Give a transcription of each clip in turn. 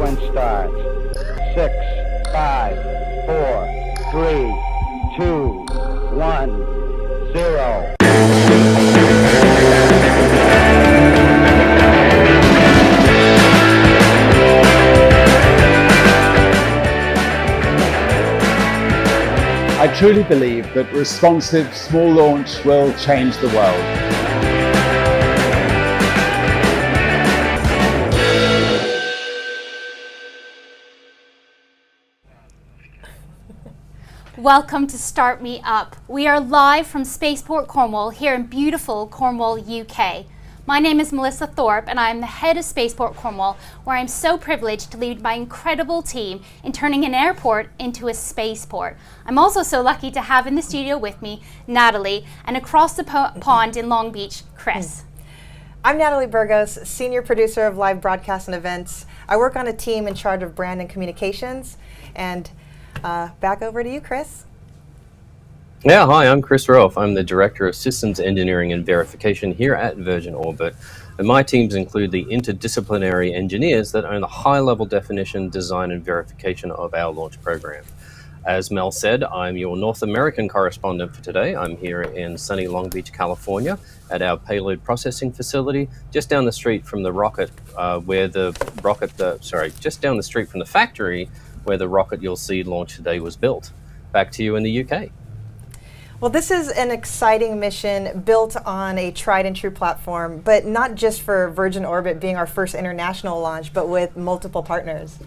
sequence starts. 6, 5, 4, 3, 2, 1, 0. I truly believe that responsive small launch will change the world. Welcome to Start Me Up. We are live from Spaceport Cornwall here in beautiful Cornwall, UK. My name is Melissa Thorpe and I am the head of Spaceport Cornwall, where I am so privileged to lead my incredible team in turning an airport into a spaceport. I'm also so lucky to have in the studio with me Natalie, and across the pond in Long Beach, Chris. I'm Natalie Burgos, senior producer of live broadcasts and events. I work on a team in charge of brand and communications. And back over to you, Chris. Yeah, hi, I'm Chris Rolfe. I'm the Director of Systems Engineering and Verification here at Virgin Orbit. And my teams include the interdisciplinary engineers that own the high-level definition, design, and verification of our launch program. As Mel said, I'm your North American correspondent for today. I'm here in sunny Long Beach, California, at our payload processing facility, just down the street from the rocket, just down the street from the factory where the rocket you'll see launch today was built. Back to you in the UK. Well, this is an exciting mission built on a tried and true platform, but not just for Virgin Orbit being our first international launch, but with multiple partners.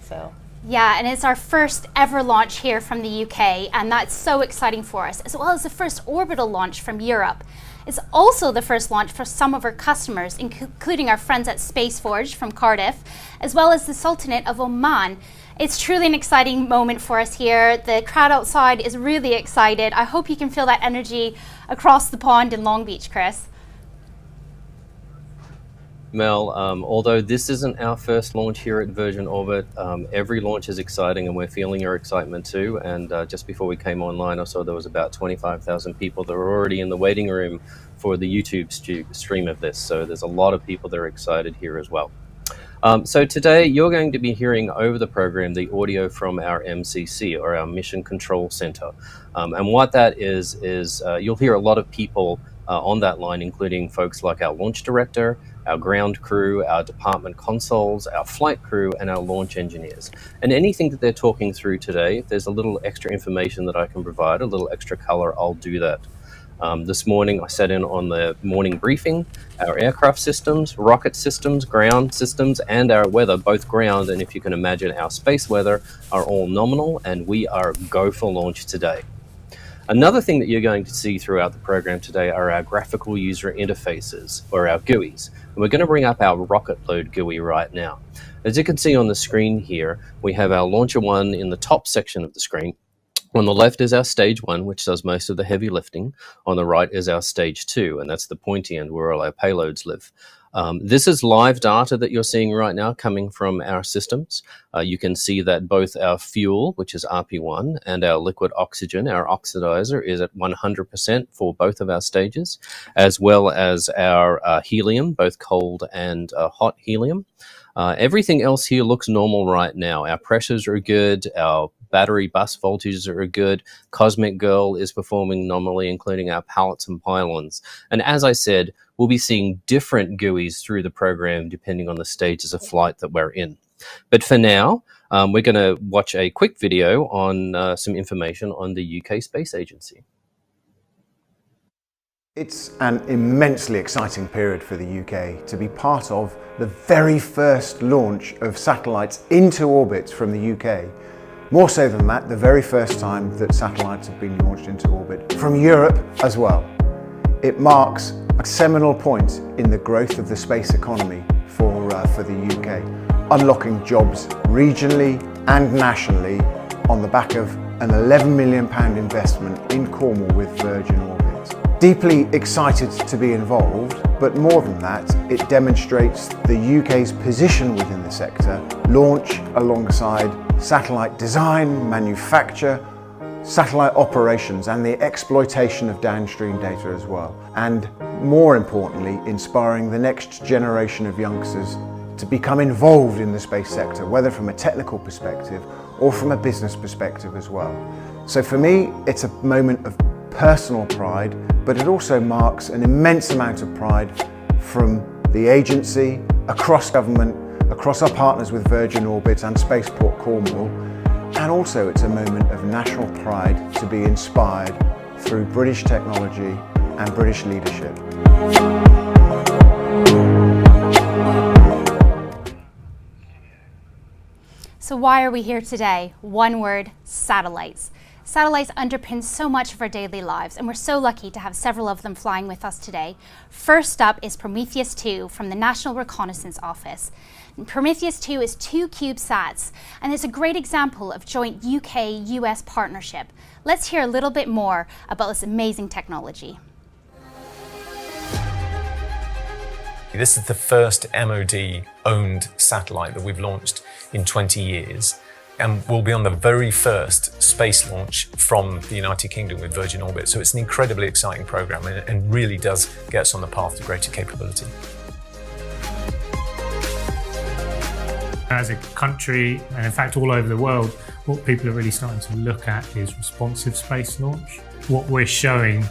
Yeah, and it's our first ever launch here from the UK, and that's so exciting for us, as well as the first orbital launch from Europe. It's also the first launch for some of our customers, including our friends at Spaceforge from Cardiff, as well as the Sultanate of Oman. It's truly an exciting moment for us here. The crowd outside is really excited. I hope you can feel that energy across the pond in Long Beach, Chris. Mel, although this isn't our first launch here at Virgin Orbit, every launch is exciting and we're feeling your excitement too. And just before we came online, I saw there was about 25,000 people that were already in the waiting room for the YouTube stream of this. So there's a lot of people that are excited here as well. So today you're going to be hearing over the program the audio from our MCC, or our Mission Control Center. And what that is you'll hear a lot of people on that line, including folks like our launch director, our ground crew, our department consoles, our flight crew, and our launch engineers. And anything that they're talking through today, if there's a little extra information that I can provide, a little extra color, I'll do that. This morning I sat in on the morning briefing. Our aircraft systems, rocket systems, ground systems, and our weather, both ground and, if you can imagine, our space weather, are all nominal, and we are go for launch today. Another thing that you're going to see throughout the program today are our graphical user interfaces, or our GUIs. And we're going to bring up our rocket load GUI right now. As you can see on the screen here, we have our Launcher 1 in the top section of the screen. On the left is our Stage 1, which does most of the heavy lifting. On the right is our Stage 2, and that's the pointy end where all our payloads live. This is live data that you're seeing right now coming from our systems. You can see that both our fuel, which is RP1, and our liquid oxygen, our oxidizer, is at 100% for both of our stages, as well as our helium, both cold and hot helium. Everything else here looks normal right now. Our pressures are good, our battery bus voltages are good, Cosmic Girl is performing normally, including our pallets and pylons. And as I said, we'll be seeing different GUIs through the program depending on the stages of flight that we're in. But for now, we're going to watch a quick video on some information on the UK Space Agency. It's an immensely exciting period for the UK to be part of the very first launch of satellites into orbit from the UK. More so than that, the very first time that satellites have been launched into orbit from Europe as well. It marks a seminal point in the growth of the space economy for the UK, unlocking jobs regionally and nationally on the back of an £11 million investment in Cornwall with Virgin Orbit. Deeply excited to be involved, but more than that, it demonstrates the UK's position within the sector, launch alongside satellite design, manufacture, satellite operations, and the exploitation of downstream data as well. And more importantly, inspiring the next generation of youngsters to become involved in the space sector, whether from a technical perspective or from a business perspective as well. So for me, it's a moment of personal pride, but it also marks an immense amount of pride from the agency, across government, across our partners with Virgin Orbit and Spaceport Cornwall, and also it's a moment of national pride to be inspired through British technology and British leadership. So why are we here today? One word: satellites. Satellites underpin so much of our daily lives, and we're so lucky to have several of them flying with us today. First up is Prometheus 2 from the National Reconnaissance Office. And Prometheus 2 is 2 CubeSats, and it's a great example of joint UK-US partnership. Let's hear a little bit more about this amazing technology. This is the first MOD-owned satellite that we've launched in 20 years. And we'll be on the very first space launch from the United Kingdom with Virgin Orbit. So it's an incredibly exciting program and really does get us on the path to greater capability. As a country, and in fact all over the world, what people are really starting to look at is responsive space launch. What we're showing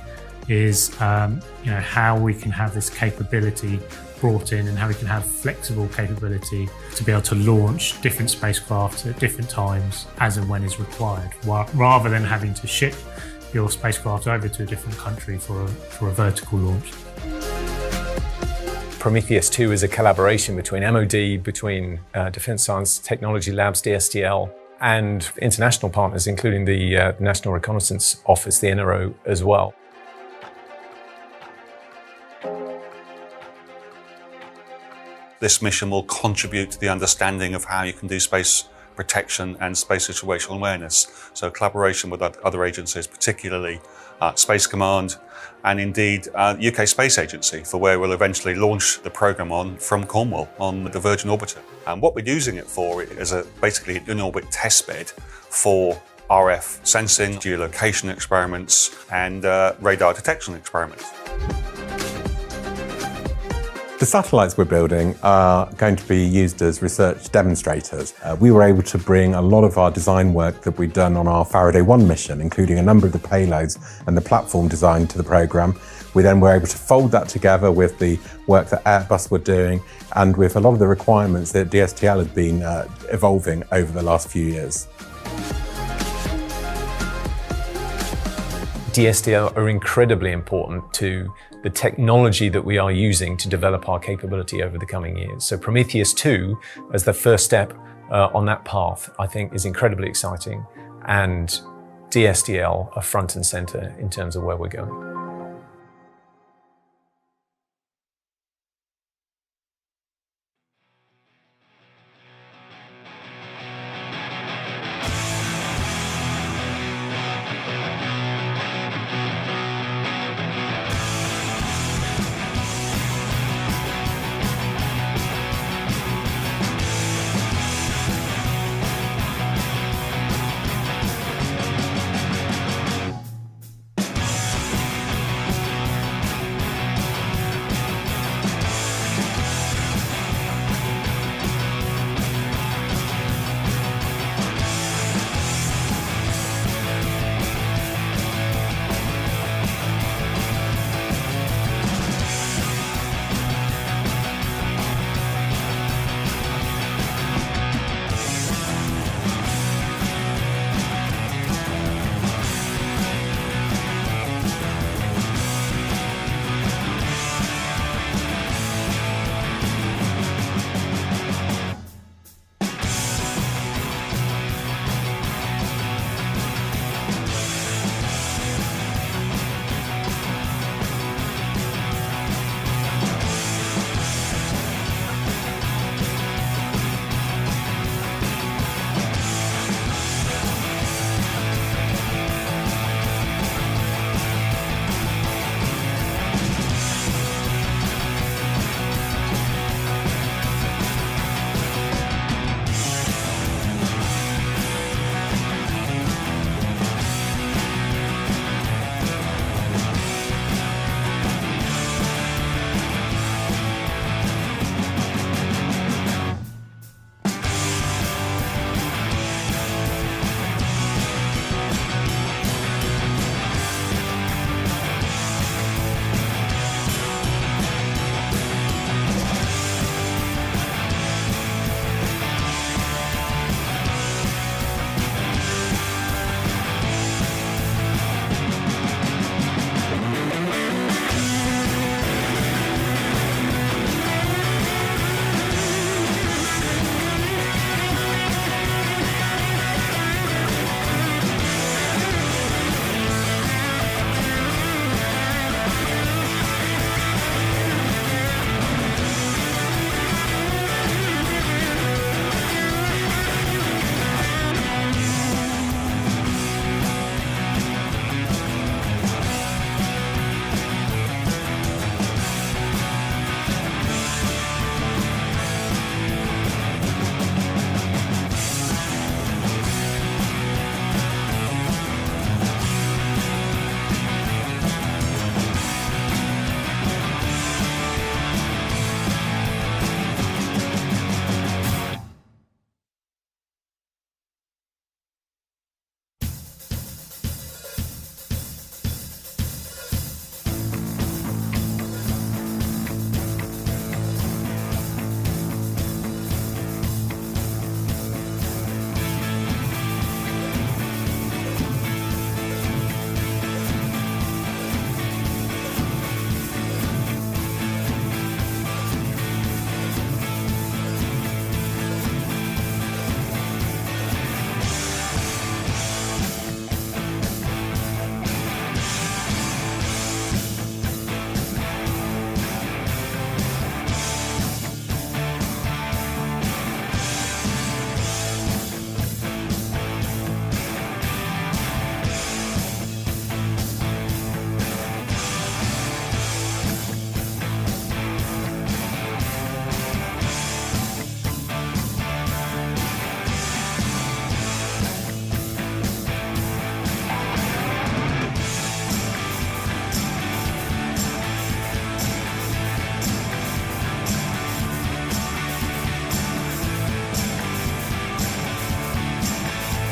is how we can have this capability brought in and how we can have flexible capability to be able to launch different spacecraft at different times as and when is required, rather than having to ship your spacecraft over to a different country for a vertical launch. Prometheus 2 is a collaboration between MOD, between Defence Science Technology Labs, DSTL, and international partners, including the National Reconnaissance Office, the NRO, as well. This mission will contribute to the understanding of how you can do space protection and space situational awareness. So collaboration with other agencies, particularly Space Command and indeed UK Space Agency, for where we'll eventually launch the programme on from Cornwall on the Virgin Orbiter. And what we're using it for is basically an in-orbit testbed for RF sensing, geolocation experiments and radar detection experiments. The satellites we're building are going to be used as research demonstrators. We were able to bring a lot of our design work that we'd done on our Faraday 1 mission, including a number of the payloads and the platform design, to the programme. We then were able to fold that together with the work that Airbus were doing and with a lot of the requirements that DSTL had been evolving over the last few years. DSTL are incredibly important to the technology that we are using to develop our capability over the coming years. So Prometheus 2, as the first step on that path, I think is incredibly exciting, and DSTL are front and center in terms of where we're going.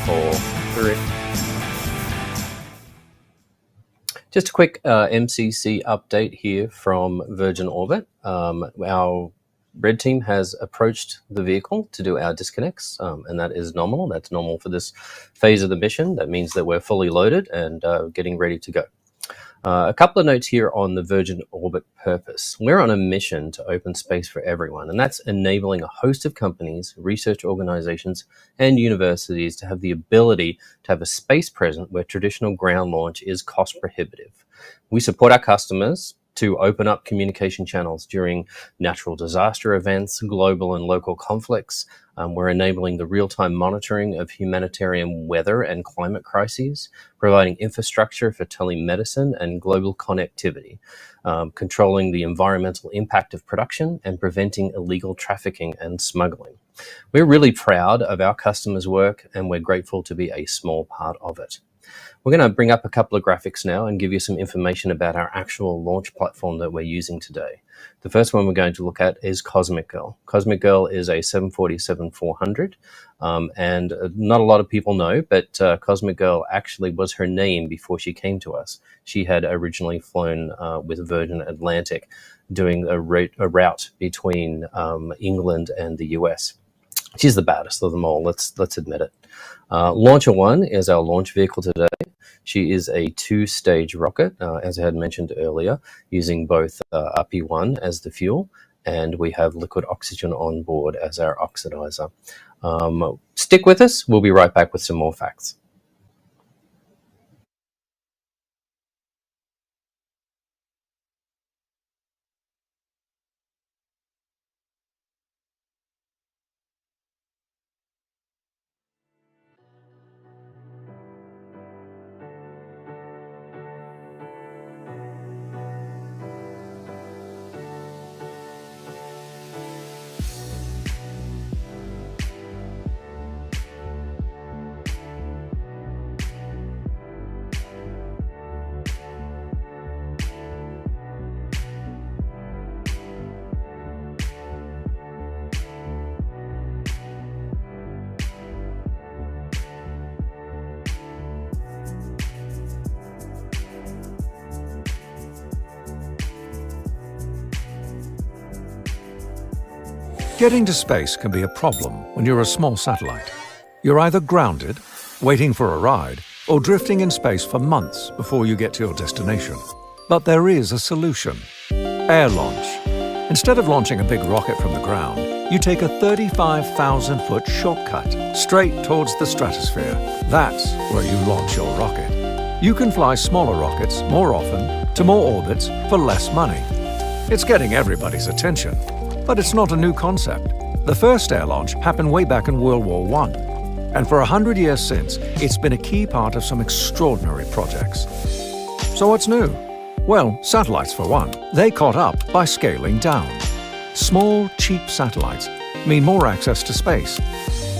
4, 3. Just a quick MCC update here from Virgin Orbit. Our red team has approached the vehicle to do our disconnects, and that is normal. That's normal for this phase of the mission. That means that we're fully loaded and getting ready to go. A couple of notes here on the Virgin Orbit purpose. We're on a mission to open space for everyone, and that's enabling a host of companies, research organizations, and universities to have the ability to have a space present where traditional ground launch is cost prohibitive. We support our customers to open up communication channels during natural disaster events, global and local conflicts. We're enabling the real-time monitoring of humanitarian weather and climate crises, providing infrastructure for telemedicine and global connectivity, controlling the environmental impact of production, and preventing illegal trafficking and smuggling. We're really proud of our customers' work, and we're grateful to be a small part of it. We're going to bring up a couple of graphics now and give you some information about our actual launch platform that we're using today. The first one we're going to look at is Cosmic Girl. Cosmic Girl is a 747-400, and not a lot of people know, but Cosmic Girl actually was her name before she came to us. She had originally flown with Virgin Atlantic, doing a route between England and the US. She's the baddest of them all, let's admit it. Launcher 1 is our launch vehicle today. She is a 2-stage rocket, as I had mentioned earlier, using both RP1 as the fuel, and we have liquid oxygen on board as our oxidizer. Stick with us, we'll be right back with some more facts. Getting to space can be a problem when you're a small satellite. You're either grounded, waiting for a ride, or drifting in space for months before you get to your destination. But there is a solution. Air launch. Instead of launching a big rocket from the ground, you take a 35,000-foot shortcut straight towards the stratosphere. That's where you launch your rocket. You can fly smaller rockets more often to more orbits for less money. It's getting everybody's attention. But it's not a new concept. The first air launch happened way back in World War I. And for 100 years since, it's been a key part of some extraordinary projects. So what's new? Well, satellites for one. They caught up by scaling down. Small, cheap satellites mean more access to space.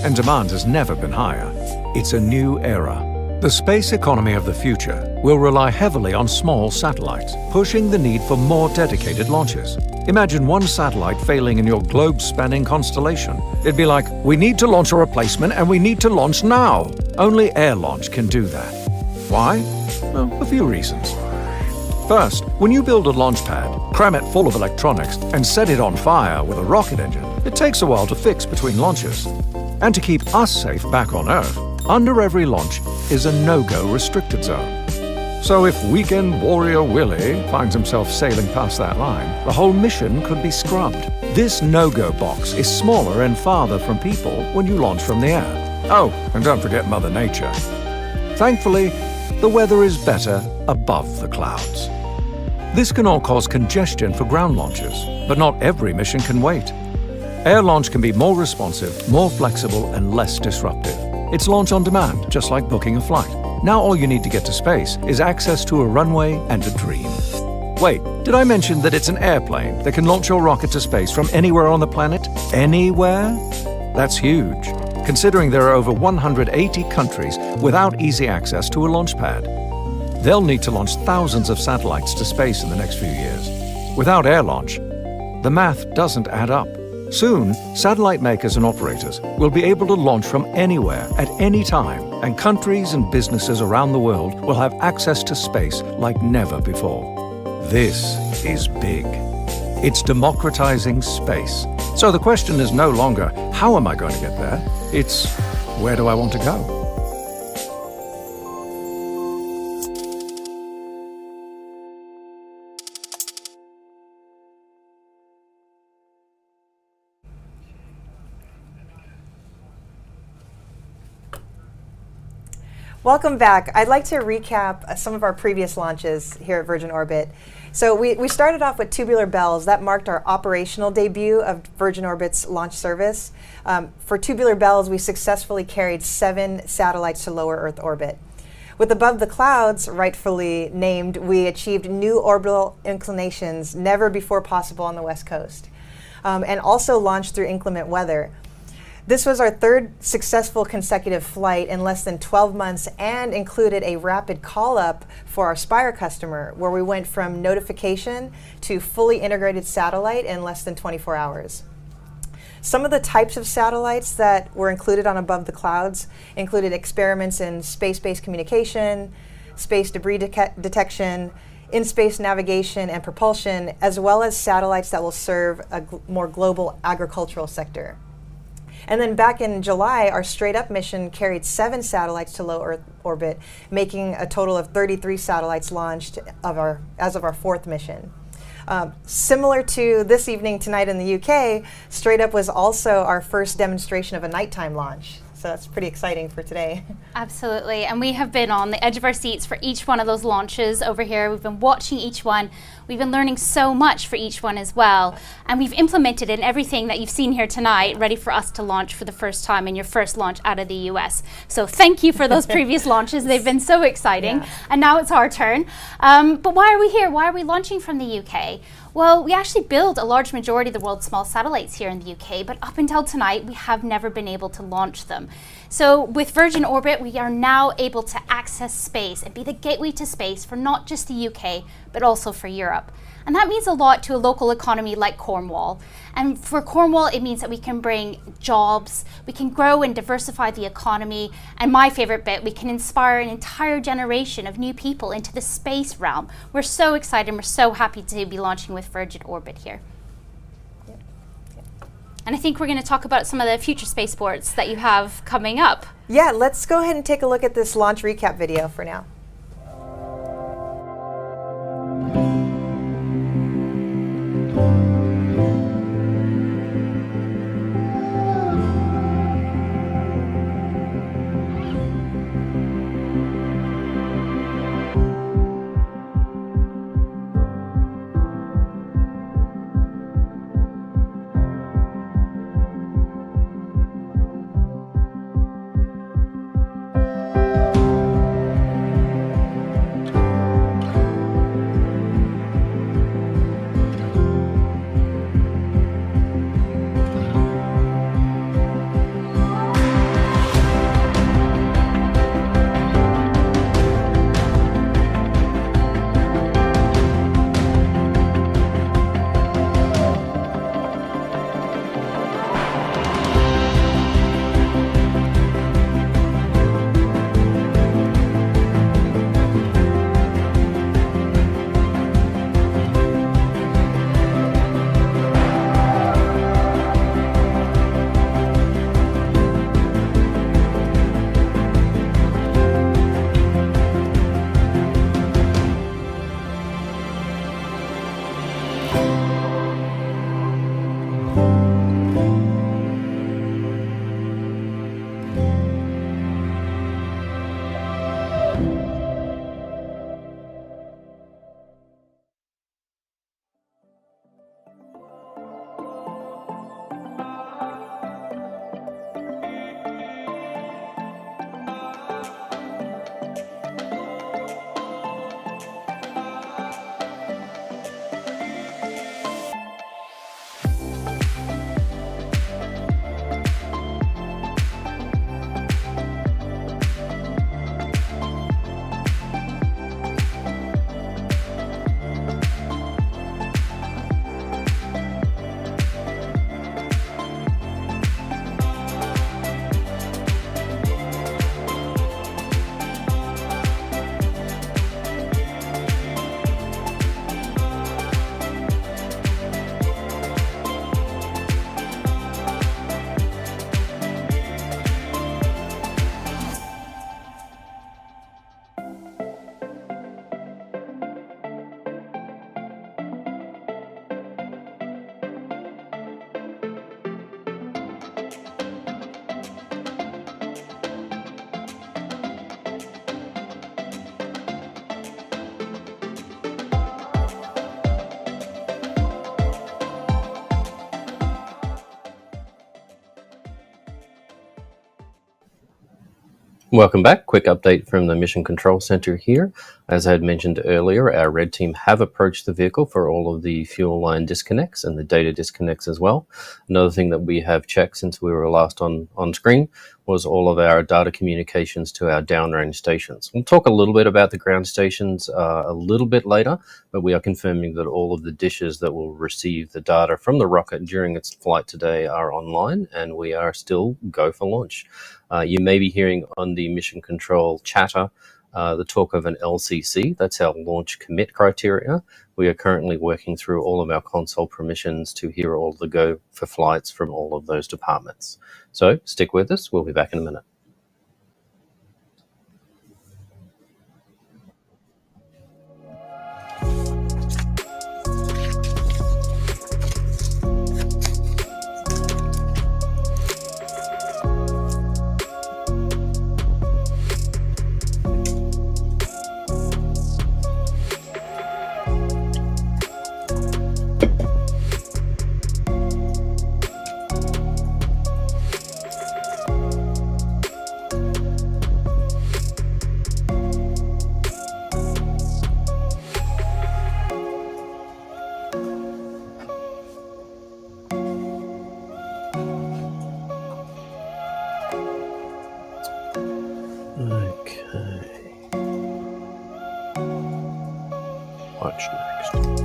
And demand has never been higher. It's a new era. The space economy of the future will rely heavily on small satellites, pushing the need for more dedicated launches. Imagine one satellite failing in your globe-spanning constellation. It'd be like, we need to launch a replacement and we need to launch now. Only air launch can do that. Why? Well, a few reasons. First, when you build a launch pad, cram it full of electronics, and set it on fire with a rocket engine, it takes a while to fix between launches. And to keep us safe back on Earth, under every launch is a no-go restricted zone. So if Weekend Warrior Willie finds himself sailing past that line, the whole mission could be scrubbed. This no-go box is smaller and farther from people when you launch from the air. Oh, and don't forget Mother Nature. Thankfully, the weather is better above the clouds. This can all cause congestion for ground launches, but not every mission can wait. Air launch can be more responsive, more flexible, and less disruptive. It's launch on demand, just like booking a flight. Now all you need to get to space is access to a runway and a dream. Wait, did I mention that it's an airplane that can launch your rocket to space from anywhere on the planet? Anywhere? That's huge, considering there are over 180 countries without easy access to a launch pad. They'll need to launch thousands of satellites to space in the next few years. Without air launch, the math doesn't add up. Soon, satellite makers and operators will be able to launch from anywhere at any time, and countries and businesses around the world will have access to space like never before. This is big. It's democratizing space. So the question is no longer, how am I going to get there? It's, where do I want to go? Welcome back. I'd like to recap some of our previous launches here at Virgin Orbit. So we started off with Tubular Bells. That marked our operational debut of Virgin Orbit's launch service. For Tubular Bells, we successfully carried 7 satellites to lower Earth orbit. With Above the Clouds, rightfully named, we achieved new orbital inclinations never before possible on the West Coast, and also launched through inclement weather. This was our 3rd successful consecutive flight in less than 12 months and included a rapid call-up for our Spire customer, where we went from notification to fully integrated satellite in less than 24 hours. Some of the types of satellites that were included on Above the Clouds included experiments in space-based communication, space debris detection, in-space navigation and propulsion, as well as satellites that will serve a more global agricultural sector. And then back in July, our Straight Up mission carried 7 satellites to low Earth orbit, making a total of 33 satellites launched as of our 4th mission. Similar to this evening tonight in the UK, Straight Up was also our first demonstration of a nighttime launch. So that's pretty exciting for today. Absolutely, and we have been on the edge of our seats for each one of those launches over here. We've been watching each one. We've been learning so much for each one as well. And we've implemented in everything that you've seen here tonight, ready for us to launch for the first time in your first launch out of the US. So thank you for those previous launches. They've been so exciting. Yeah. And now it's our turn. But why are we here? Why are we launching from the UK? Well, we actually build a large majority of the world's small satellites here in the UK, but up until tonight, we have never been able to launch them. So with Virgin Orbit, we are now able to access space and be the gateway to space for not just the UK, but also for Europe. And that means a lot to a local economy like Cornwall. And for Cornwall, it means that we can bring jobs, we can grow and diversify the economy, and my favorite bit, we can inspire an entire generation of new people into the space realm. We're so excited and we're so happy to be launching with Virgin Orbit here. And I think we're going to talk about some of the future spaceports that you have coming up. Yeah, let's go ahead and take a look at this launch recap video for now. Welcome back. Quick update from the Mission Control Center here. As I had mentioned earlier, our red team have approached the vehicle for all of the fuel line disconnects and the data disconnects as well. Another thing that we have checked since we were last on screen was all of our data communications to our downrange stations. We'll talk a little bit about the ground stations a little bit later, but we are confirming that all of the dishes that will receive the data from the rocket during its flight today are online, and we are still go for launch. You may be hearing on the Mission Control chatter the talk of an LCC. That's our launch commit criteria. We are currently working through all of our console permissions to hear all the go for flights from all of those departments. So stick with us. We'll be back in a minute. Watch next.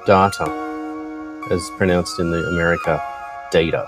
Data, as pronounced in the America, data.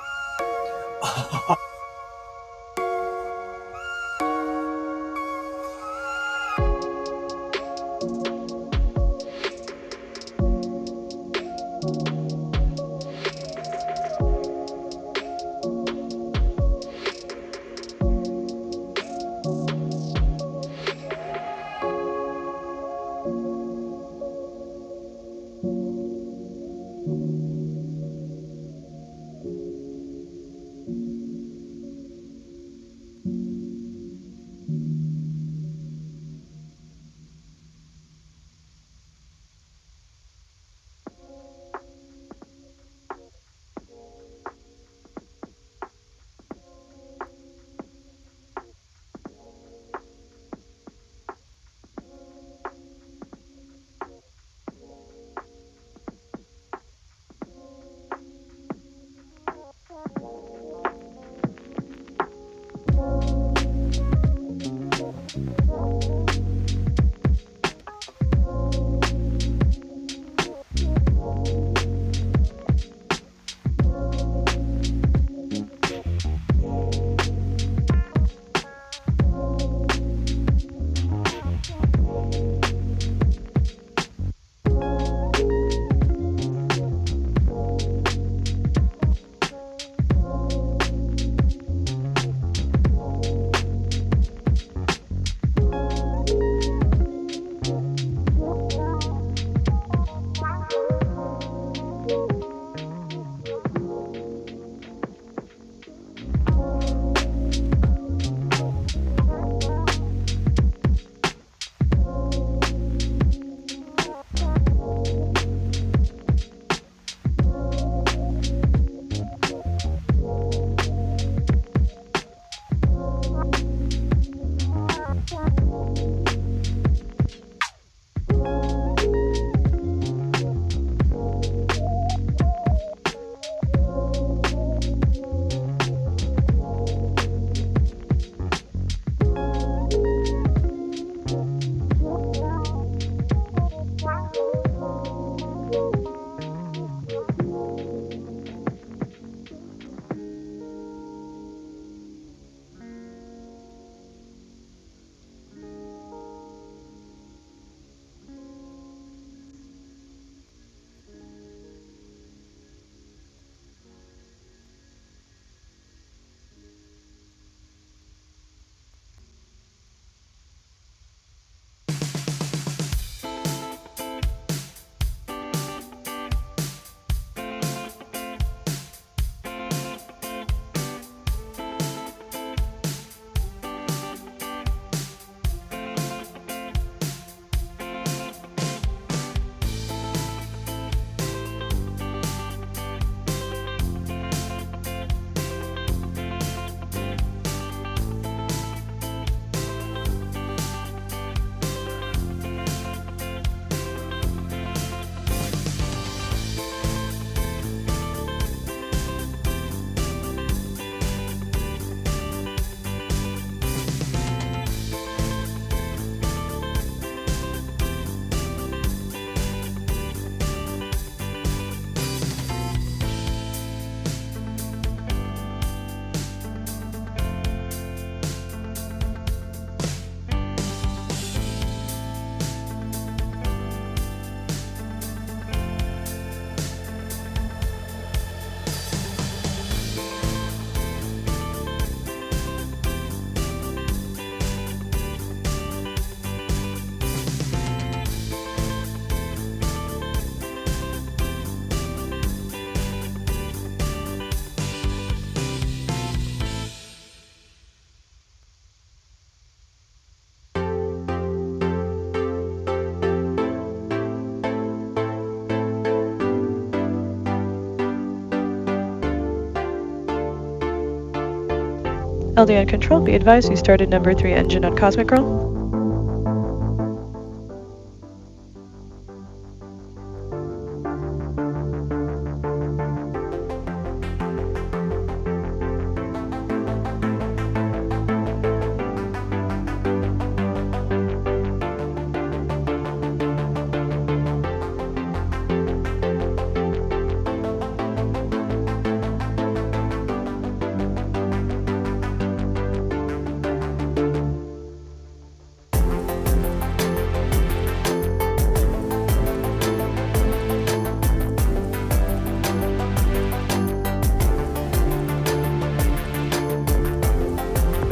LD on control, be advised you started number 3 engine on Cosmic Girl.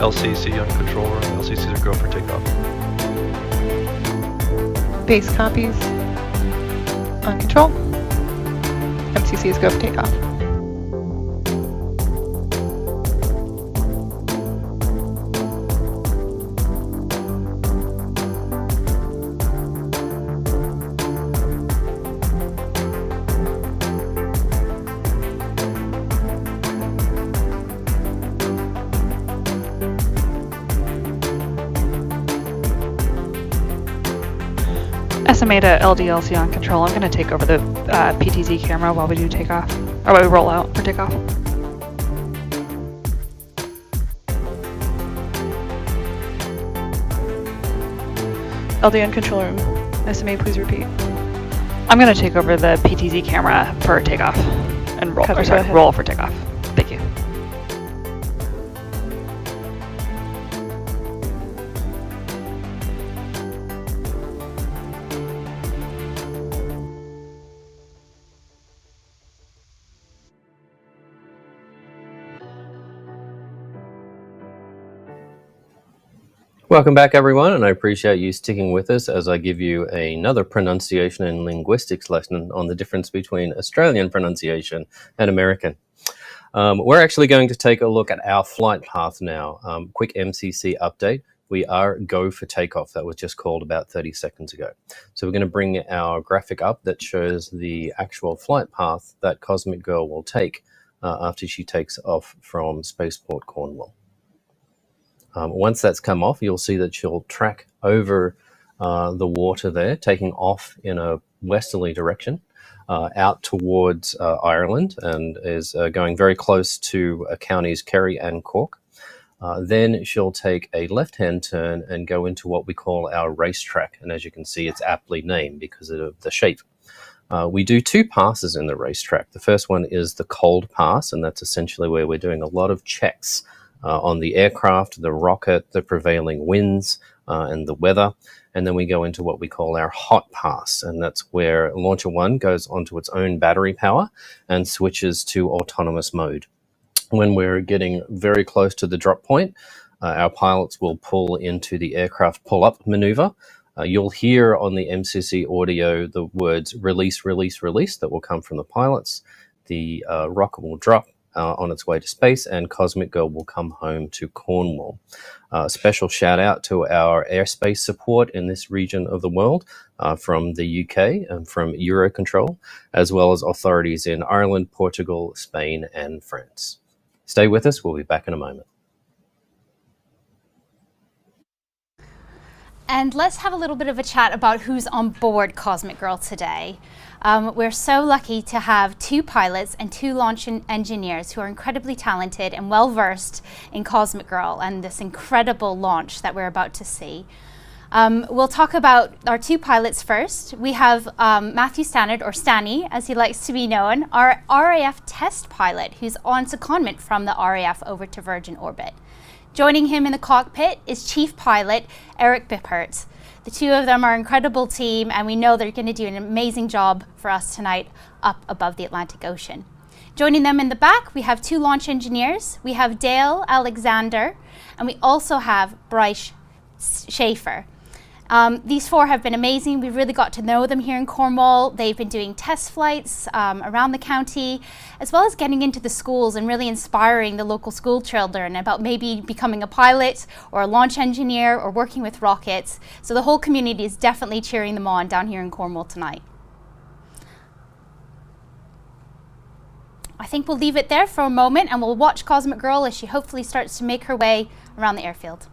LCC on controller, LCCs are go for takeoff. Base copies on control. MCCs go for takeoff. SMA to LDLC on control. I'm going to take over the PTZ camera while we do takeoff, or while we roll out for takeoff. LD on control room. SMA, please repeat. I'm going to take over the PTZ camera for takeoff and roll, roll for takeoff. Thank you. Welcome back, everyone, and I appreciate you sticking with us as I give you another pronunciation and linguistics lesson on the difference between Australian pronunciation and American. We're actually going to take a look at our flight path now. Quick MCC update. We are go for takeoff. That was just called about 30 seconds ago. So we're going to bring our graphic up that shows the actual flight path that Cosmic Girl will take after she takes off from Spaceport Cornwall. Once that's come off, you'll see that she'll track over the water there, taking off in a westerly direction out towards Ireland, and is going very close to counties Kerry and Cork. Then she'll take a left-hand turn and go into what we call our racetrack. And as you can see, it's aptly named because of the shape. We do two passes in the racetrack. The first one is the cold pass, and that's essentially where we're doing a lot of checks on the aircraft, the rocket, the prevailing winds, and the weather. And then we go into what we call our hot pass, and that's where Launcher 1 goes onto its own battery power and switches to autonomous mode. When we're getting very close to the drop point, our pilots will pull into the aircraft pull-up maneuver. You'll hear on the MCC audio the words release, release, release that will come from the pilots. The rocket will drop on its way to space, and Cosmic Girl will come home to Cornwall. Special shout out to our airspace support in this region of the world from the UK and from Eurocontrol, as well as authorities in Ireland, Portugal, Spain, and France. Stay with us. We'll be back in a moment. And let's have a little bit of a chat about who's on board Cosmic Girl today. We're so lucky to have two pilots and two launch engineers who are incredibly talented and well-versed in Cosmic Girl and this incredible launch that we're about to see. We'll talk about our two pilots first. We have Matthew Stannard, or Stanny, as he likes to be known, our RAF test pilot who's on secondment from the RAF over to Virgin Orbit. Joining him in the cockpit is Chief Pilot Eric Bippert. The two of them are an incredible team, and we know they're going to do an amazing job for us tonight up above the Atlantic Ocean. Joining them in the back, we have two launch engineers. We have Dale Alexander, and we also have Bryce Schaefer. These four have been amazing. We've really got to know them here in Cornwall. They've been doing test flights around the county, as well as getting into the schools and really inspiring the local school children about maybe becoming a pilot or a launch engineer or working with rockets. So the whole community is definitely cheering them on down here in Cornwall tonight. I think we'll leave it there for a moment and we'll watch Cosmic Girl as she hopefully starts to make her way around the airfield.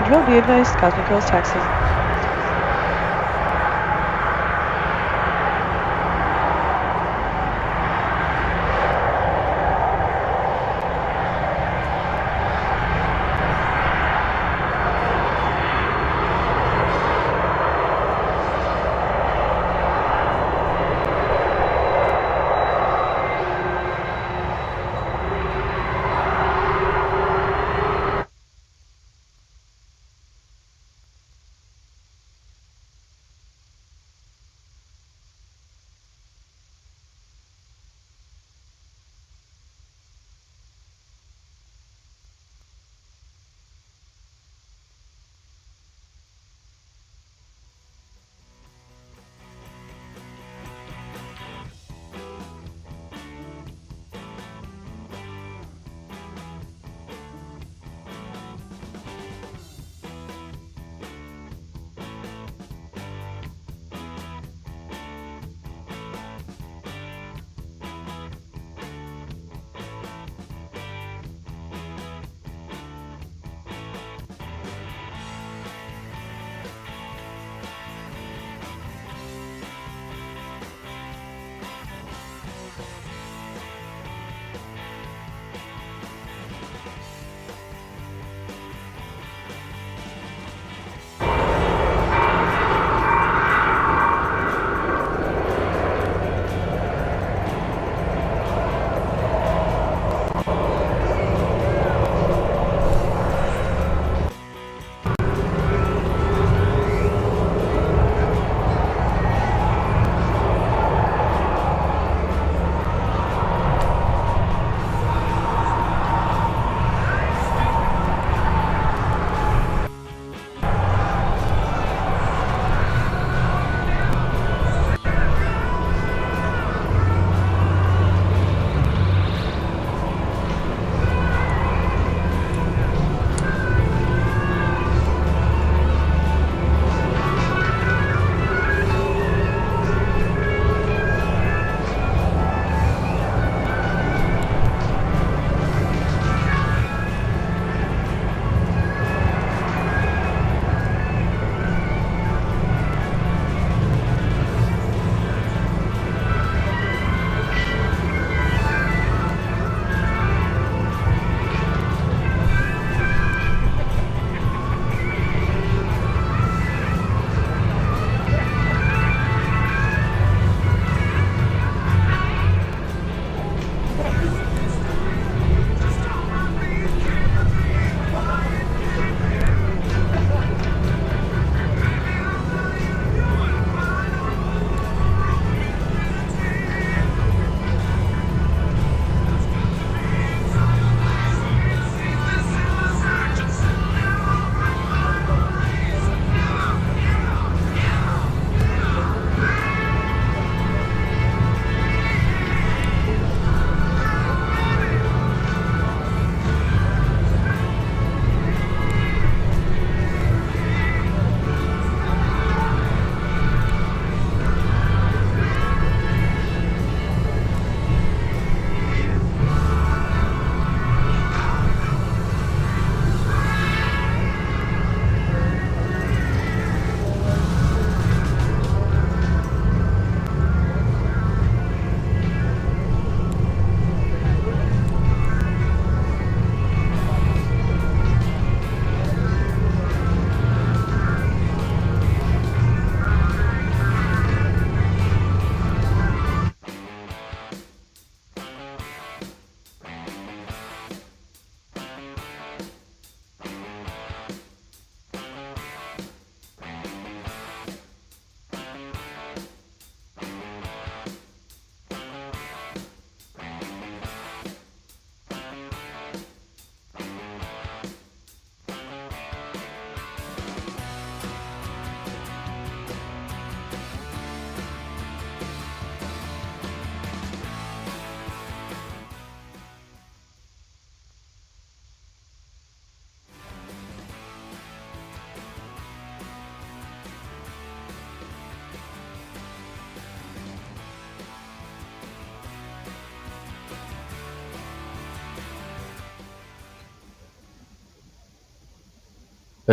Control, be advised, Cosmic Girl's taxi.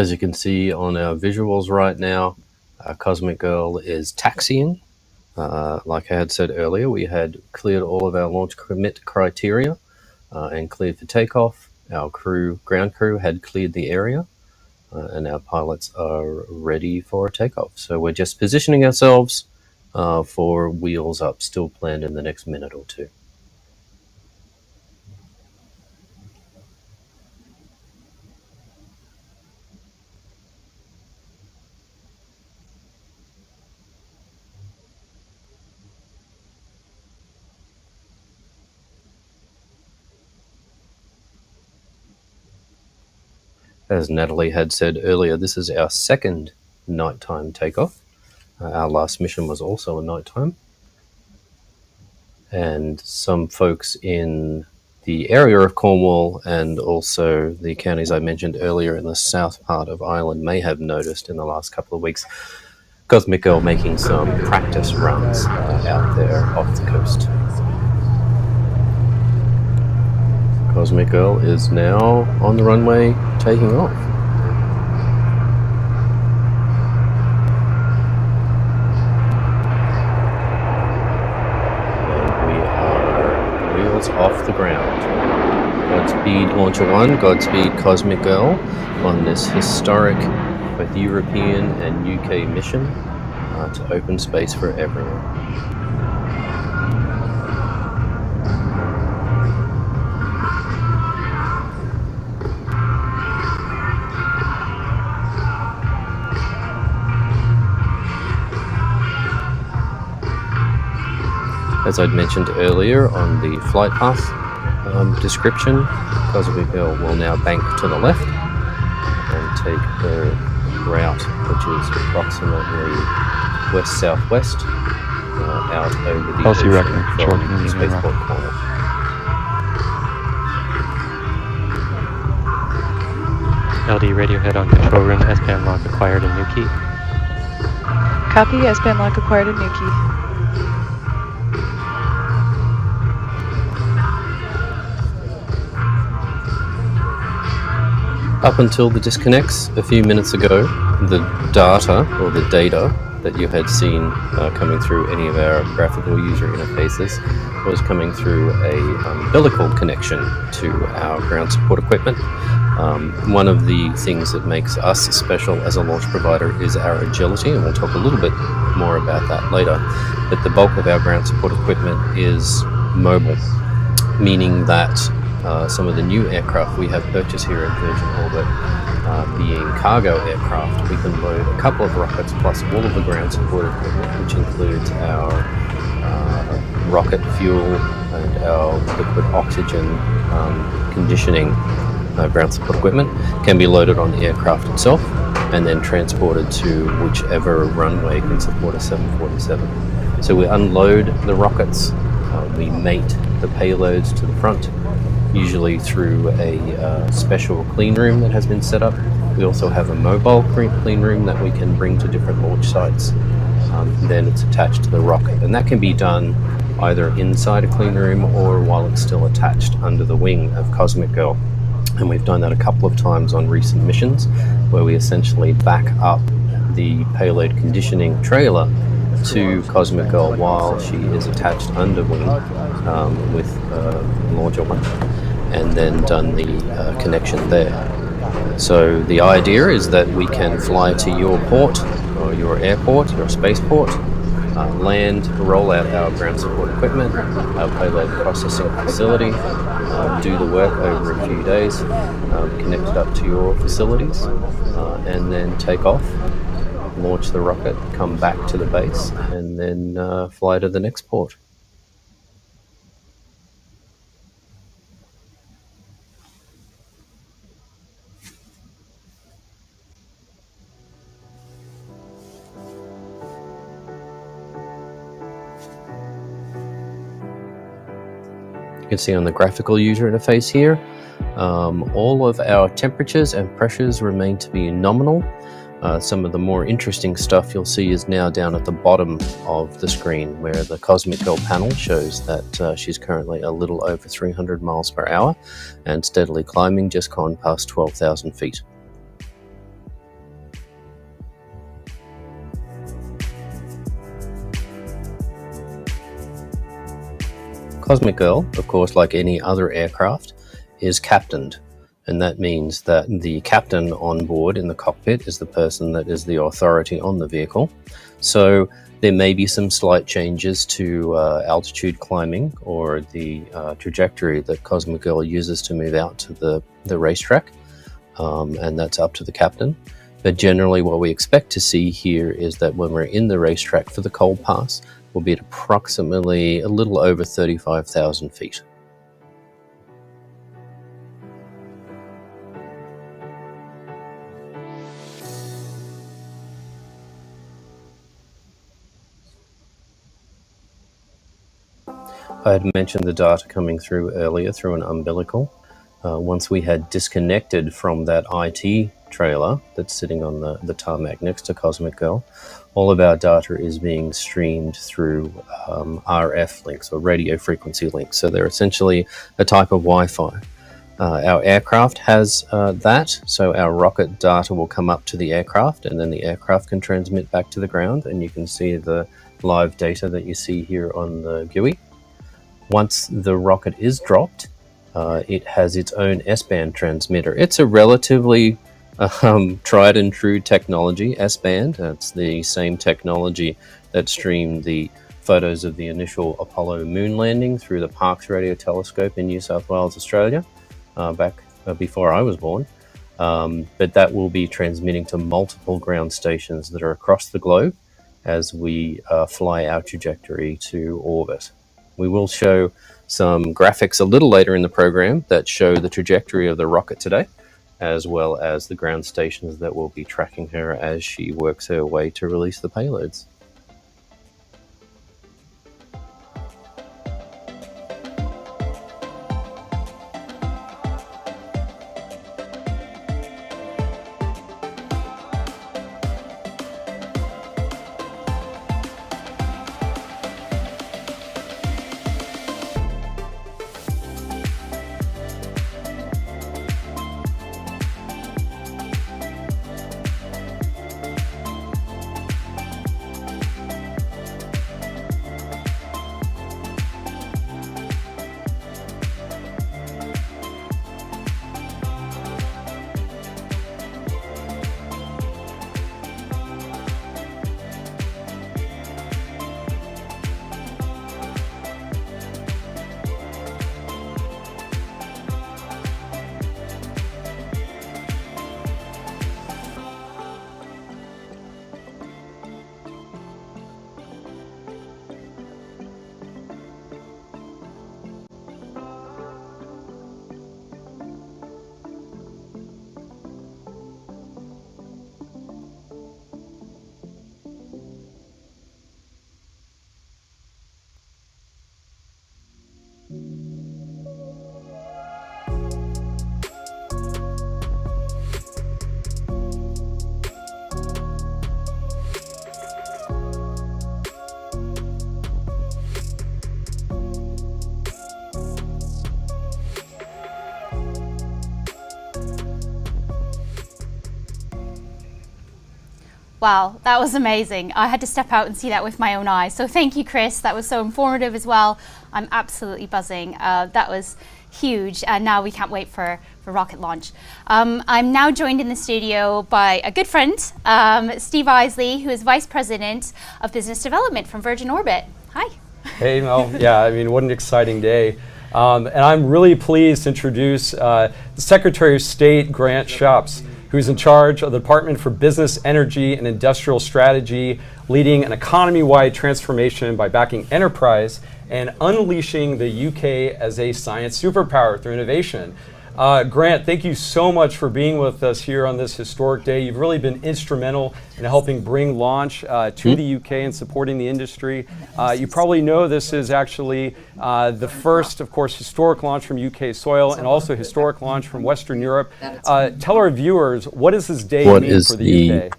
As you can see on our visuals right now, Cosmic Girl is taxiing. Like I had said earlier, we had cleared all of our launch commit criteria and cleared for takeoff. Our ground crew had cleared the area, and our pilots are ready for takeoff. So we're just positioning ourselves for wheels up, still planned in the next minute or two. As Natalie had said earlier, this is our second nighttime takeoff. Our last mission was also a nighttime. And some folks in the area of Cornwall and also the counties I mentioned earlier in the south part of Ireland may have noticed in the last couple of weeks Cosmic Girl making some practice runs out there off the coast. Cosmic Girl is now on the runway taking off. And we are wheels off the ground. Godspeed Launcher 1, Godspeed Cosmic Girl on this historic both European and UK mission to open space for everyone. As I'd mentioned earlier on the flight path description, Cosmic Girl will now bank to the left and take her route, which is approximately west-southwest out over the ocean from Spaceport Cornwall. LD Radiohead on control room, S-band lock acquired in Newquay. Copy, S-band lock acquired in Newquay. Up until the disconnects a few minutes ago, the data or the data that you had seen coming through any of our graphical user interfaces was coming through a umbilical connection to our ground support equipment. One of the things that makes us special as a launch provider is our agility, and we'll talk a little bit more about that later. But the bulk of our ground support equipment is mobile, meaning that some of the new aircraft we have purchased here at Virgin Orbit, being cargo aircraft, we can load a couple of rockets plus all of the ground support equipment, which includes our rocket fuel and our liquid oxygen conditioning ground support equipment, can be loaded on the aircraft itself and then transported to whichever runway can support a 747. So we unload the rockets, we mate the payloads to the front, usually through a special clean room that has been set up. We also have a mobile clean room that we can bring to different launch sites. Then it's attached to the rocket, and that can be done either inside a clean room or while it's still attached under the wing of Cosmic Girl. And we've done that a couple of times on recent missions, where we essentially back up the payload conditioning trailer to Cosmic Girl while she is attached under wing with Launcher 1, and then done the connection there. So the idea is that we can fly to your port or your airport, your spaceport, land, roll out our ground support equipment, our payload processing facility, do the work over a few days, connect it up to your facilities, and then take off, launch the rocket, come back to the base, and then fly to the next port. You can see on the graphical user interface here, all of our temperatures and pressures remain to be nominal. Some of the more interesting stuff you'll see is now down at the bottom of the screen, where the Cosmic Girl panel shows that she's currently a little over 300 miles per hour and steadily climbing, just gone past 12,000 feet. Cosmic Girl, of course, like any other aircraft, is captained. And that means that the captain on board in the cockpit is the person that is the authority on the vehicle. So there may be some slight changes to altitude climbing or the trajectory that Cosmic Girl uses to move out to the racetrack, and that's up to the captain. But generally what we expect to see here is that when we're in the racetrack for the cold pass, we'll be at approximately a little over 35,000 feet. I had mentioned the data coming through earlier through an umbilical. Once we had disconnected from that IT trailer that's sitting on the tarmac next to Cosmic Girl, all of our data is being streamed through RF links or radio frequency links. So they're essentially a type of Wi-Fi. Our aircraft has that, so our rocket data will come up to the aircraft and then the aircraft can transmit back to the ground, and you can see the live data that you see here on the GUI. Once the rocket is dropped, it has its own S-band transmitter. It's a relatively tried and true technology, S-band. That's the same technology that streamed the photos of the initial Apollo moon landing through the Parkes Radio Telescope in New South Wales, Australia, back before I was born. But that will be transmitting to multiple ground stations that are across the globe as we fly our trajectory to orbit. We will show some graphics a little later in the program that show the trajectory of the rocket today, as well as the ground stations that will be tracking her as she works her way to release the payloads. Wow, that was amazing. I had to step out and see that with my own eyes. So thank you, Chris. That was so informative as well. I'm absolutely buzzing. That was huge. And now we can't wait for rocket launch. I'm now joined in the studio by a good friend, Steve Isley, who is Vice President of Business Development from Virgin Orbit. Hi. Hey, Mel. Yeah, I mean, what an exciting day. And I'm really pleased to introduce the Secretary of State, Grant Shapps, who's in charge of the Department for Business, Energy, and Industrial Strategy, leading an economy-wide transformation by backing enterprise and unleashing the UK as a science superpower through innovation. Grant, thank you so much for being with us here on this historic day. You've really been instrumental in helping bring launch to the UK and supporting the industry. You probably know this is actually the first, of course, historic launch from UK soil and also historic launch from Western Europe. Tell our viewers, what does this day mean for the UK?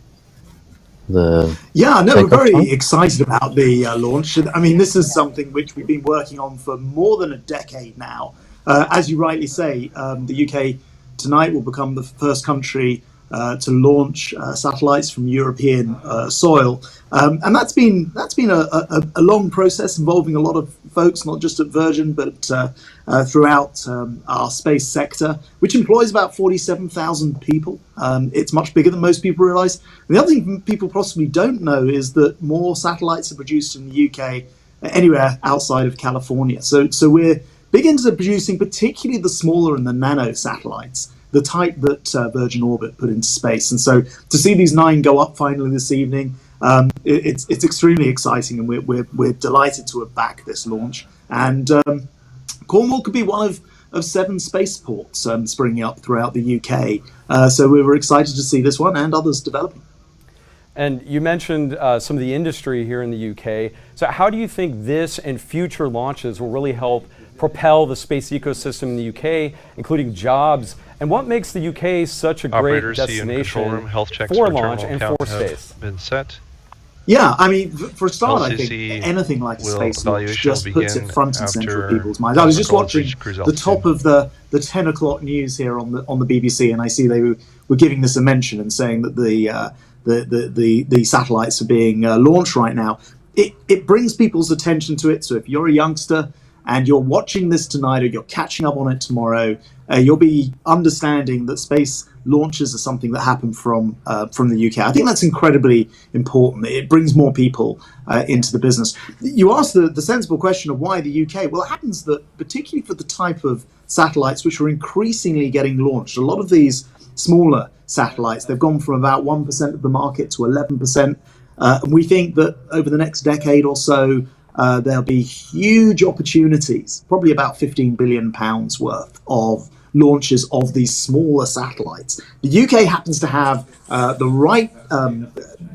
We're very excited about the launch. I mean, this is something which we've been working on for more than a decade now. As you rightly say, the UK tonight will become the first country to launch satellites from European soil, and that's been a long process involving a lot of folks, not just at Virgin, but throughout our space sector, which employs about 47,000 people. It's much bigger than most people realise. And the other thing people possibly don't know is that more satellites are produced in the UK anywhere outside of California. So we're big into producing particularly the smaller and the nano satellites, the type that Virgin Orbit put into space. And so to see these 9 go up finally this evening, it's extremely exciting, and we're delighted to have backed this launch. And Cornwall could be one of 7 spaceports springing up throughout the UK. So we were excited to see this one and others developing. And you mentioned some of the industry here in the UK. So how do you think this and future launches will really help propel the space ecosystem in the UK, including jobs? And what makes the UK such a great destination for launch and for space? Been set. Yeah, I mean, for a start, I think anything like a space launch just puts it front and center of people's minds. I was just watching the top of the 10 o'clock news here on the BBC, and I see they were giving this a mention and saying that the satellites are being launched right now. It brings people's attention to it. So if you're a youngster and you're watching this tonight, or you're catching up on it tomorrow, you'll be understanding that space launches are something that happen from the UK. I think that's incredibly important. It brings more people into the business. You asked the sensible question of why the UK. Well, it happens that particularly for the type of satellites which are increasingly getting launched, a lot of these smaller satellites, they've gone from about 1% of the market to 11%. And we think that over the next decade or so, there'll be huge opportunities, probably about £15 billion worth of launches of these smaller satellites. The UK happens to have the right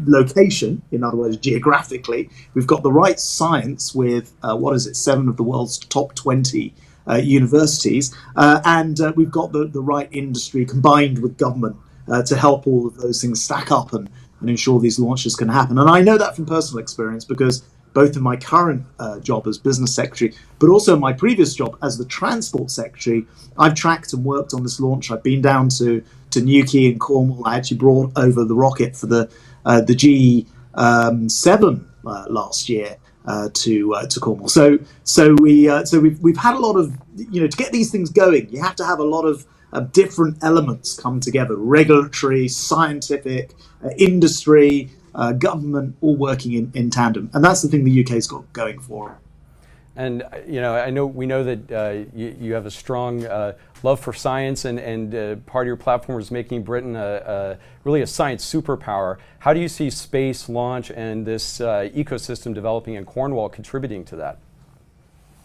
location, in other words, geographically. We've got the right science with, 7 of the world's top 20 universities, and we've got the right industry combined with government to help all of those things stack up and ensure these launches can happen. And I know that from personal experience, because both in my current job as business secretary, but also in my previous job as the transport secretary, I've tracked and worked on this launch. I've been down to Newquay in Cornwall. I actually brought over the rocket for the G7 last year to Cornwall. So we've had a lot of, to get these things going, you have to have a lot of different elements come together: regulatory, scientific, industry, government, all working in tandem, and that's the thing the UK's got going for them. And we know that you have a strong love for science, and part of your platform is making Britain really a science superpower. How do you see space launch and this ecosystem developing in Cornwall contributing to that?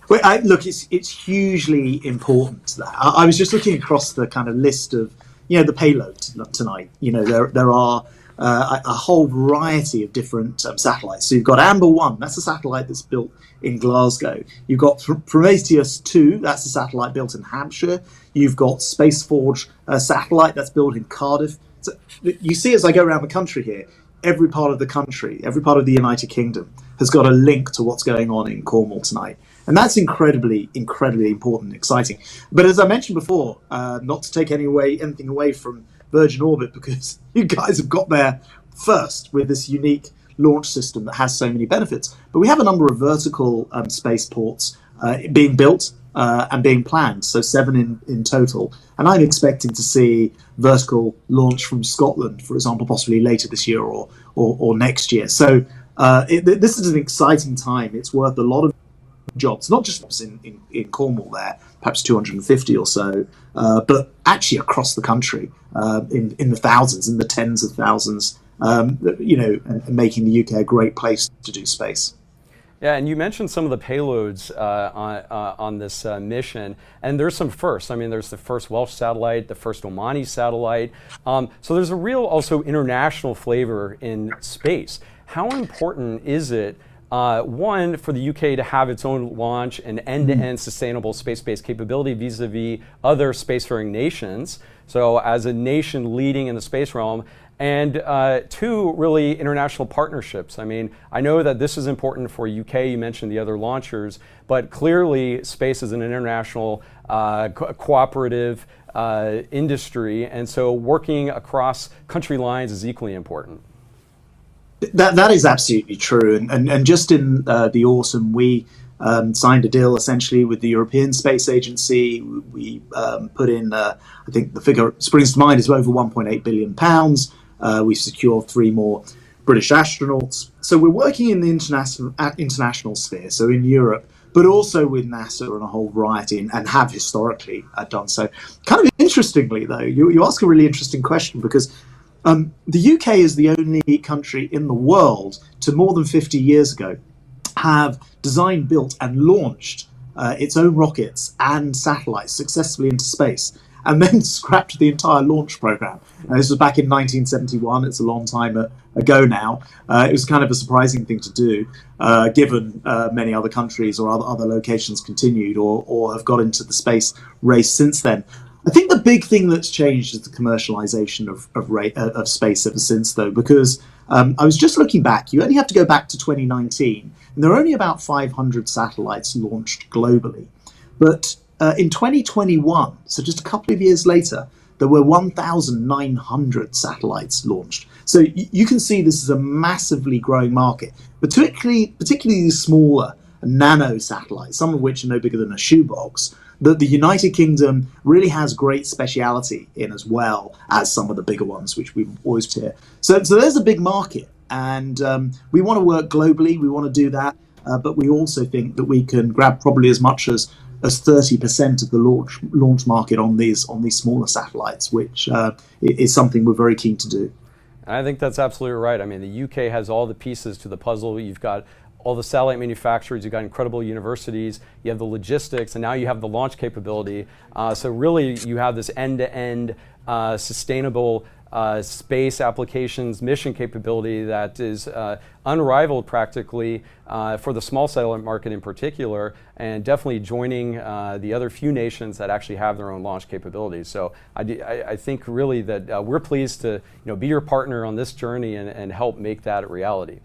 Well, look, it's hugely important to that. I was just looking across the kind of list of the payload tonight. There are a whole variety of different satellites. So you've got Amber 1, that's a satellite that's built in Glasgow. You've got Prometheus 2, that's a satellite built in Hampshire. You've got Spaceforge satellite that's built in Cardiff. So you see, as I go around the country here, every part of the country, every part of the United Kingdom has got a link to what's going on in Cornwall tonight. And that's incredibly, incredibly important and exciting. But as I mentioned before, not to take anything away from Virgin Orbit, because you guys have got there first with this unique launch system that has so many benefits. But we have a number of vertical spaceports being built and being planned, so 7 in total. And I'm expecting to see vertical launch from Scotland, for example, possibly later this year or next year. So this is an exciting time. It's worth a lot of jobs, not just in Cornwall there, perhaps 250 or so, but actually across the country, in the thousands, in the tens of thousands, and making the UK a great place to do space. Yeah, and you mentioned some of the payloads on this mission, and there's some firsts. I mean, there's the first Welsh satellite, the first Omani satellite. So there's a real also international flavor in space. How important is it, one, for the UK to have its own launch and end-to-end sustainable space-based capability vis-a-vis other spacefaring nations, so as a nation leading in the space realm, and 2, really international partnerships. I mean, I know that this is important for UK, you mentioned the other launchers, but clearly space is an international cooperative industry, and so working across country lines is equally important. That is absolutely true, and just in the autumn we signed a deal essentially with the European Space Agency. We put in, I think the figure springs to mind is over £1.8 billion. We've secured 3 more British astronauts. So we're working in the international sphere, so in Europe, but also with NASA and a whole variety, and have historically done so. Kind of interestingly, though, you ask a really interesting question, because the UK is the only country in the world to more than 50 years ago have designed, built and launched its own rockets and satellites successfully into space, and then scrapped the entire launch program. And this was back in 1971. It's a long time ago now. It was kind of a surprising thing to do, given many other countries or other locations continued or have got into the space race since then. I think the big thing that's changed is the commercialization of space ever since, though, because I was just looking back. You only have to go back to 2019, and there are only about 500 satellites launched globally. But in 2021, so just a couple of years later, there were 1,900 satellites launched. So you can see this is a massively growing market, particularly these smaller nano satellites, some of which are no bigger than a shoebox, that the United Kingdom really has great speciality in, as well as some of the bigger ones, which we've always heard. So there's a big market, and we want to work globally. We want to do that, but we also think that we can grab probably as much as 30% of the launch market on these smaller satellites, which is something we're very keen to do. And I think that's absolutely right. I mean, the UK has all the pieces to the puzzle. You've got all the satellite manufacturers, you've got incredible universities, you have the logistics, and now you have the launch capability. So really, you have this end-to-end sustainable space applications mission capability that is unrivaled practically for the small satellite market in particular, and definitely joining the other few nations that actually have their own launch capabilities. So I think really that we're pleased to be your partner on this journey and help make that a reality.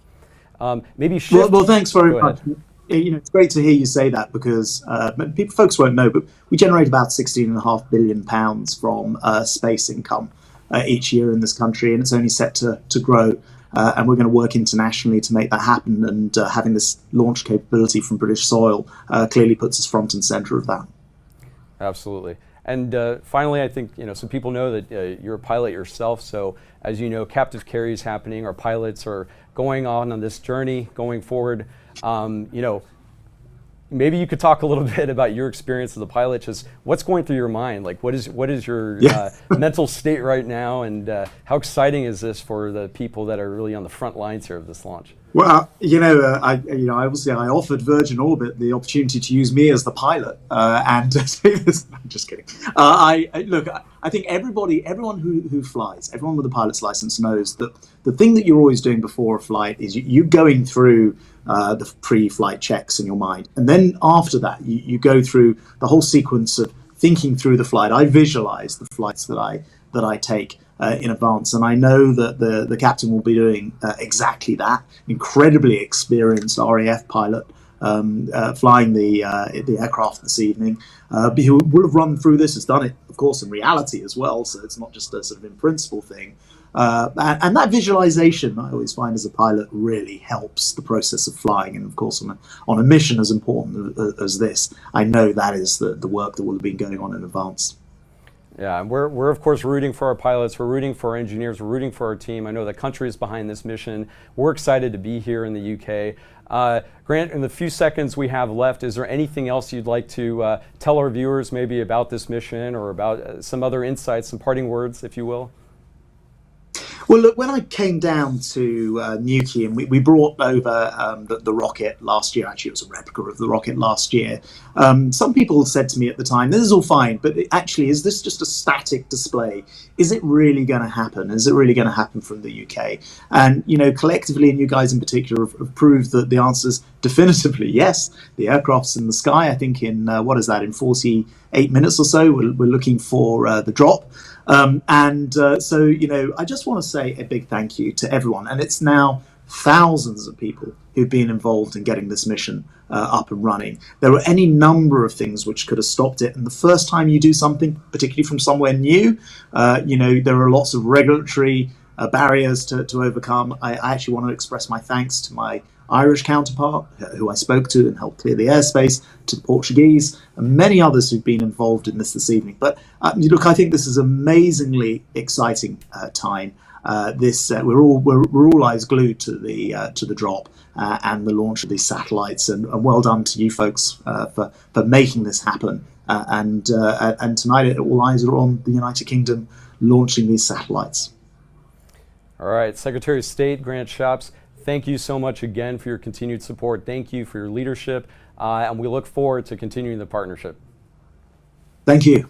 Maybe shift. Well, thanks very much. It's great to hear you say that, because folks won't know, but we generate about £16.5 billion from space income each year in this country, and it's only set to grow. And we're going to work internationally to make that happen. And having this launch capability from British soil clearly puts us front and centre of that. Absolutely. And finally, I think some people know that you're a pilot yourself. So as you know, captive carry is happening. Our pilots are going on this journey, going forward. Maybe you could talk a little bit about your experience as a pilot. Just what's going through your mind? Like, what is your mental state right now, and how exciting is this for the people that are really on the front lines here of this launch? Well, obviously I offered Virgin Orbit the opportunity to use me as the pilot, and I'm just kidding. I think everyone who flies, everyone with a pilot's license knows that the thing that you're always doing before a flight is you going through the pre-flight checks in your mind, and then after that you go through the whole sequence of thinking through the flight. I visualize the flights that I take in advance, and I know that the captain will be doing exactly that. Incredibly experienced RAF pilot flying the aircraft this evening. He will have run through this, has done it, of course, in reality as well, so it's not just a sort of in principle thing. And that visualization, I always find as a pilot, really helps the process of flying. And of course, on a mission as important as this, I know that is the work that will have been going on in advance. Yeah, and we're of course rooting for our pilots, we're rooting for our engineers, we're rooting for our team. I know the country is behind this mission. We're excited to be here in the UK. Grant, in the few seconds we have left, is there anything else you'd like to tell our viewers maybe about this mission, or about some other insights, some parting words, if you will? Well, look, when I came down to Newquay, and we brought over the rocket last year, actually it was a replica of the rocket last year, some people said to me at the time, this is all fine, but actually, is this just a static display? Is it really going to happen? Is it really going to happen from the UK? And, collectively, and you guys in particular have proved that the answer is definitively yes. The aircraft's in the sky, I think in 48 minutes or so, we're looking for the drop. So, I just want to say a big thank you to everyone. And it's now thousands of people who've been involved in getting this mission up and running. There were any number of things which could have stopped it. And the first time you do something, particularly from somewhere new, there are lots of regulatory barriers to overcome. I actually want to express my thanks to my Irish counterpart, who I spoke to and helped clear the airspace, to the Portuguese, and many others who've been involved in this evening. But look, I think this is an amazingly exciting time. We're all eyes glued to the drop and the launch of these satellites, and well done to you folks for making this happen. And tonight, all eyes are on the United Kingdom launching these satellites. All right, Secretary of State Grant Shapps, thank you so much again for your continued support. Thank you for your leadership, and we look forward to continuing the partnership. Thank you.